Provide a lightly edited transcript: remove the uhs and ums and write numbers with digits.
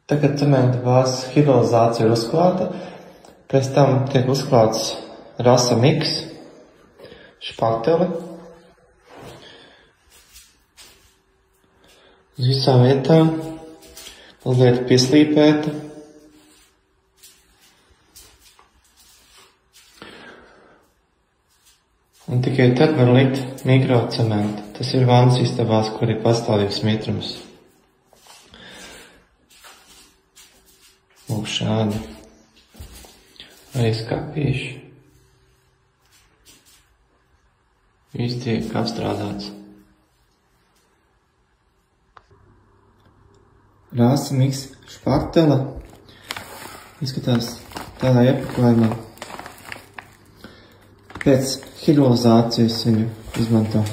Tagad cementa bāzes hidrolizācija ir uzklāta, pēc tam tiek uzklāts rasa miks, špatele. Uz visā vietā, lieta pieslīpēta. Un tikai tad var likt mikrocementu. Tas ir vannas istabās, kur ir pastāvīgs mitrums. Lūk šādi. Arī skapīši. Viss tiek apstrādāts. Rāsa miks špatele. Izskatās tādā iepakojumā. Pēc hidrolizācijas viņu izmanto.